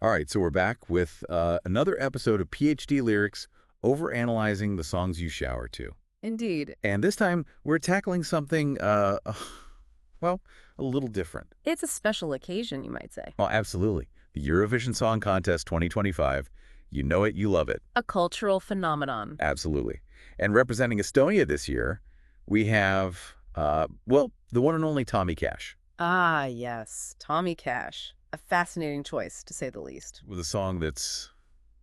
All right, so we're back with another episode of PhD Lyrics, overanalyzing the songs you shower to. Indeed. And this time, we're tackling something, well, a little different. It's a special occasion, you might say. Well, absolutely. The Eurovision Song Contest 2025. You know it, you love it. A cultural phenomenon. Absolutely. And representing Estonia this year, we have, well, the one and only Tommy Cash, Ah, yes. Tommy Cash. A fascinating choice, to say the least. with a song that's,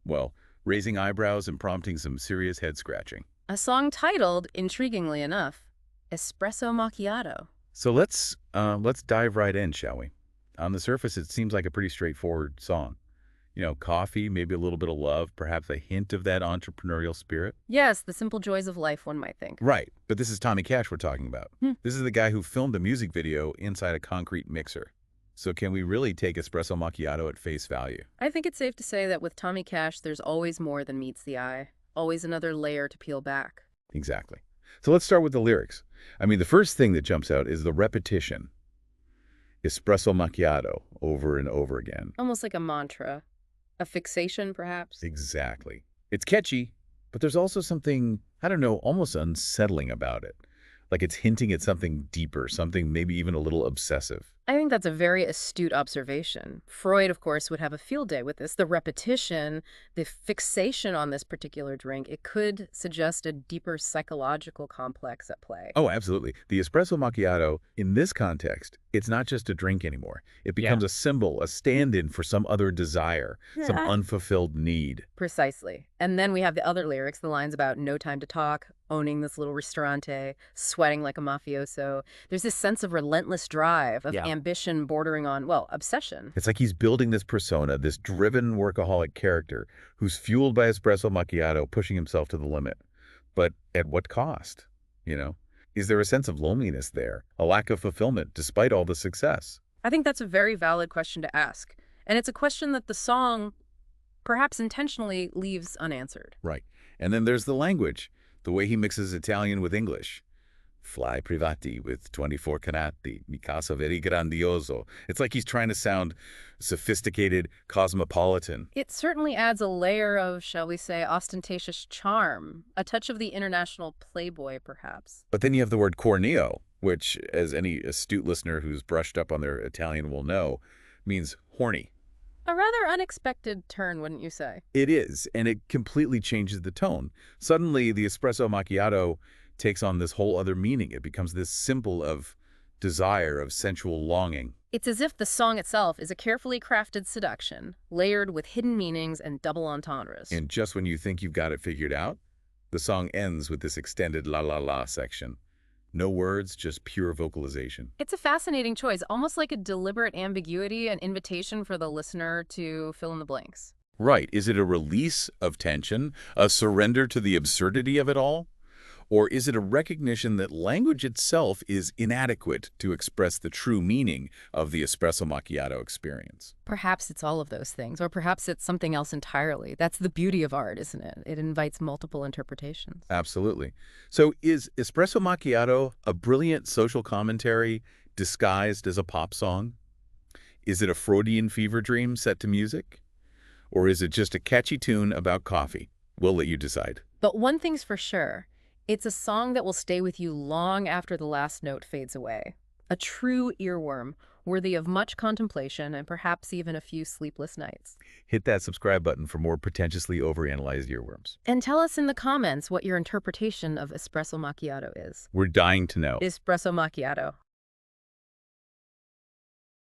well, raising eyebrows and prompting some serious head scratching. A song titled, intriguingly enough, Espresso Macchiato. So let's dive right in, shall we? On the surface, it seems like a pretty straightforward song. You know, coffee, maybe a little bit of love, perhaps a hint of that entrepreneurial spirit. Yes, the simple joys of life, one might think. Right, but this is Tommy Cash we're talking about. Hmm. This is the guy who filmed a music video inside a concrete mixer. So can we really take Espresso Macchiato at face value? I think it's safe to say that with Tommy Cash, there's always more than meets the eye. Always another layer to peel back. Exactly. So let's start with the lyrics. I mean, the first thing that jumps out is the repetition. Espresso Macchiato, over and over again. Almost like a mantra. A fixation, perhaps? Exactly. It's catchy, but there's also something, I don't know, almost unsettling about it. Like it's hinting at something deeper, something maybe even a little obsessive. I think that's a very astute observation. Freud, of course, would have a field day with this. The repetition, the fixation on this particular drink, it could suggest a deeper psychological complex at play. Oh, absolutely. The espresso macchiato, in this context, it's not just a drink anymore. It becomes a symbol, a stand-in for some other desire, some Yeah. unfulfilled need. Precisely. And then we have the other lyrics, the lines about no time to talk, owning this little ristorante, sweating like a mafioso. There's this sense of relentless drive, of ambition bordering on, well, obsession. It's like he's building this persona, this driven workaholic character who's fueled by espresso macchiato, pushing himself to the limit. But at what cost? You know? Is there a sense of loneliness there, a lack of fulfillment despite all the success? I think that's a very valid question to ask. And it's a question that the song, perhaps intentionally, leaves unanswered. Right. And then there's the language, the way he mixes Italian with English. Fly privati with 24 carati, mi casa very grandioso. It's like he's trying to sound sophisticated, cosmopolitan. It certainly adds a layer of, shall we say, ostentatious charm, a touch of the international playboy, perhaps. But then you have the word corneo, which, as any astute listener who's brushed up on their Italian will know, means horny. A rather unexpected turn, wouldn't you say? It is, and it completely changes the tone. Suddenly, the espresso macchiato takes on this whole other meaning. It becomes this symbol of desire, of sensual longing. It's as if the song itself is a carefully crafted seduction, layered with hidden meanings and double entendres. And just when you think you've got it figured out, the song ends with this extended la la la section. No words, just pure vocalization. It's a fascinating choice, almost like a deliberate ambiguity, an invitation for the listener to fill in the blanks. Right. Is it a release of tension, a surrender to the absurdity of it all? Or is it a recognition that language itself is inadequate to express the true meaning of the espresso macchiato experience? Perhaps it's all of those things, or perhaps it's something else entirely. That's the beauty of art, isn't it? It invites multiple interpretations. Absolutely. So is espresso macchiato a brilliant social commentary disguised as a pop song? Is it a Freudian fever dream set to music? Or is it just a catchy tune about coffee? We'll let you decide. But one thing's for sure. It's a song that will stay with you long after the last note fades away. A true earworm, worthy of much contemplation and perhaps even a few sleepless nights. Hit that subscribe button for more pretentiously overanalyzed earworms. And tell us in the comments what your interpretation of Espresso Macchiato is. We're dying to know. Espresso Macchiato.